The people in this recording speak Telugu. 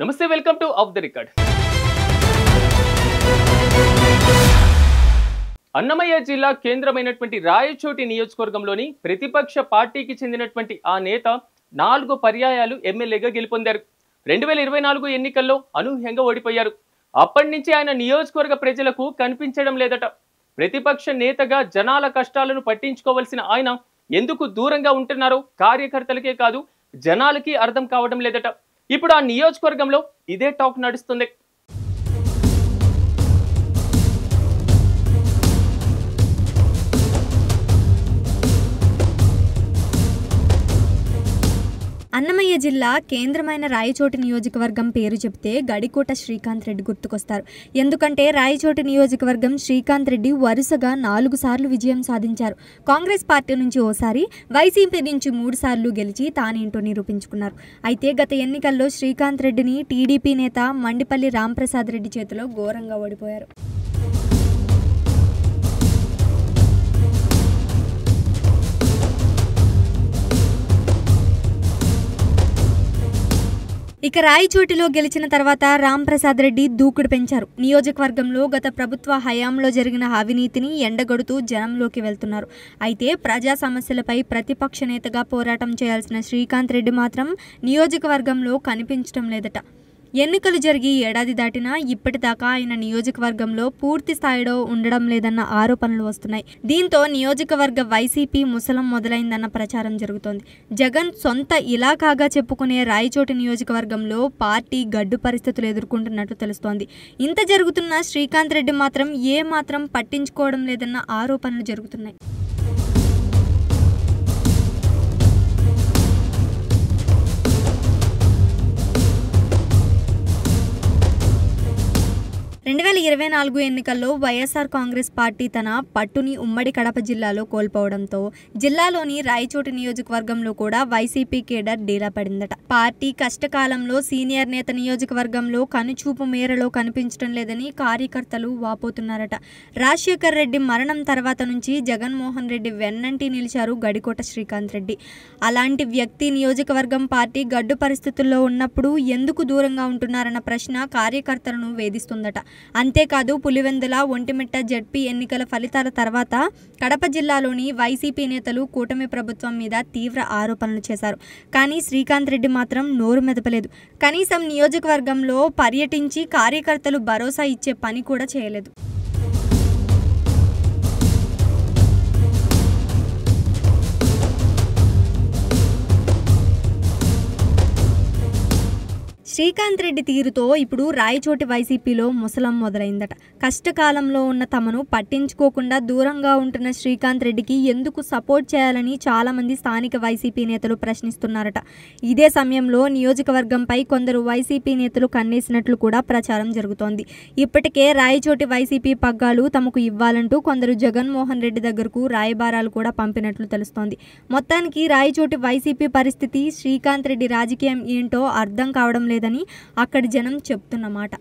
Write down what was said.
నమస్తే, welcome to of the record. Annamayya జిల్లా కేంద్రమైనటువంటి రాయచోటి నియోజకవర్గంలోని ప్రతిపక్ష పార్టీకి చెందినటువంటి ఆ నేత 4 పర్యాయాలు ఎమ్మెల్యేగా గెలుపొందారు. 2024 ఎన్నికల్లో అనూహ్యంగా ఓడిపోయారు. అప్పటి నుంచి ఆయన నియోజకవర్గ ప్రజలకు కనిపించడం లేదట. ప్రతిపక్ష నేతగా జనాల కష్టాలను పట్టించుకోవాల్సిన ఆయన ఎందుకు దూరంగా ఉంటున్నారో కార్యకర్తలకే కాదు జనాలకి అర్థం కావడం లేదట. ఇప్పుడు ఆ నియోజకవర్గంలో ఇదే టాక్ నడుస్తుంది. అన్నమయ్య జిల్లా కేంద్రమైన రాయచోటి నియోజకవర్గం పేరు చెప్తే గడికోట శ్రీకాంత్ రెడ్డి గుర్తుకొస్తారు. ఎందుకంటే రాయచోటి నియోజకవర్గం శ్రీకాంత్ రెడ్డి వరుసగా 4 సార్లు విజయం సాధించారు. కాంగ్రెస్ పార్టీ నుంచి ఓసారి, వైసీపీ నుంచి 3 సార్లు గెలిచి తానేంటో నిరూపించుకున్నారు. అయితే గత ఎన్నికల్లో శ్రీకాంత్ రెడ్డిని టీడీపీ నేత మండిపల్లి రాంప్రసాద్ రెడ్డి చేతిలో ఘోరంగా ఓడిపోయారు. ఇక రాయచోటిలో గెలిచిన తర్వాత రాంప్రసాద్ రెడ్డి దూకుడు పెంచారు. నియోజకవర్గంలో గత ప్రభుత్వ హయాంలో జరిగిన అవినీతిని ఎండగొడుతూ జనంలోకి వెళ్తున్నారు. అయితే ప్రజా సమస్యలపై ప్రతిపక్ష నేతగా పోరాటం చేయాల్సిన శ్రీకాంత్ రెడ్డి మాత్రం నియోజకవర్గంలో కనిపించడం లేదట. ఎన్నికలు జరిగి ఏడాది దాటినా ఇప్పటిదాకా ఆయన నియోజకవర్గంలో పూర్తి స్థాయిలో ఉండడం లేదన్న ఆరోపణలు వస్తున్నాయి. దీంతో నియోజకవర్గ వైసీపీ ముసలం మొదలైందన్న ప్రచారం జరుగుతోంది. జగన్ సొంత ఇలాకాగా చెప్పుకునే రాయచోటి నియోజకవర్గంలో పార్టీ గడ్డు పరిస్థితులు ఎదుర్కొంటున్నట్లు తెలుస్తోంది. ఇంత జరుగుతున్న శ్రీకాంత్ రెడ్డి మాత్రం ఏమాత్రం పట్టించుకోవడం లేదన్న ఆరోపణలు జరుగుతున్నాయి. ఎన్నికల్లో వైఎస్ఆర్ కాంగ్రెస్ పార్టీ తన పట్టుని ఉమ్మడి కడప జిల్లాలో కోల్పోవడంతో జిల్లాలోని రాయచోటి నియోజకవర్గంలో కూడా వైసీపీ కేడర్ డీలా పడిందట. పార్టీ కష్టకాలంలో సీనియర్ నేత నియోజకవర్గంలో కనుచూపు మేరలో కనిపించడం లేదని కార్యకర్తలు వాపోతున్నారట. రాజశేఖర్ రెడ్డి మరణం తర్వాత నుంచి జగన్మోహన్ రెడ్డి వెన్నంటి నిలిచారు గడికోట శ్రీకాంత్ రెడ్డి. అలాంటి వ్యక్తి నియోజకవర్గం పార్టీ గడ్డు పరిస్థితుల్లో ఉన్నప్పుడు ఎందుకు దూరంగా ఉంటున్నారన్న ప్రశ్న కార్యకర్తలను వేధిస్తుందట. అంతేకాదు పులివెందుల, ఒంటిమిట్ట జడ్పీ ఎన్నికల ఫలితాల తర్వాత కడప జిల్లాలోని వైసీపీ నేతలు కూటమి ప్రభుత్వం మీద తీవ్ర ఆరోపణలు చేశారు. కానీ శ్రీకాంత్ రెడ్డి మాత్రం నోరు మెదపలేదు. కనీసం నియోజకవర్గంలో పర్యటించి కార్యకర్తలు భరోసా ఇచ్చే పని కూడా చేయలేదు. శ్రీకాంత్ రెడ్డి తీరుతో ఇప్పుడు రాయచోటి వైసీపీలో ముసలం మొదలైందట. కష్టకాలంలో ఉన్న తమను పట్టించుకోకుండా దూరంగా ఉంటున్న శ్రీకాంత్ రెడ్డికి ఎందుకు సపోర్ట్ చేయాలని చాలామంది స్థానిక వైసీపీ నేతలు ప్రశ్నిస్తున్నారట. ఇదే సమయంలో నియోజకవర్గంపై కొందరు వైసీపీ నేతలు కన్నేసినట్లు కూడా ప్రచారం జరుగుతోంది. ఇప్పటికే రాయచోటి వైసీపీ పగ్గాలు తమకు ఇవ్వాలంటూ కొందరు జగన్మోహన్ రెడ్డి దగ్గరకు రాయబారాలు కూడా పంపినట్లు తెలుస్తోంది. మొత్తానికి రాయచోటి వైసీపీ పరిస్థితి, శ్రీకాంత్ రెడ్డి రాజకీయం ఏంటో అర్థం కావడం లేదని అక్కడి జనం చెప్తున్నమాట.